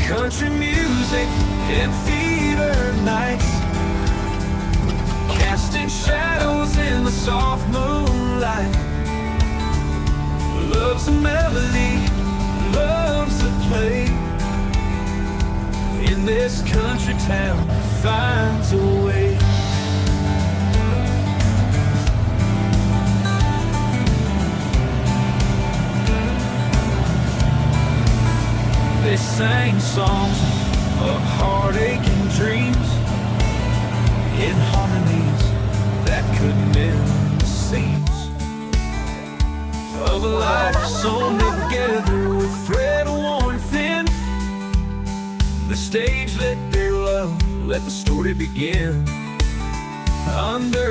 country music and theater nights, casting shadows in the soft moonlight. Love's a melody, love's a play. In this country town finds a way. They sang songs of heartache and dreams in harmonies that could mend the seams of a life sewn together with thread worn thin. The stage let their love, let the story begin. Under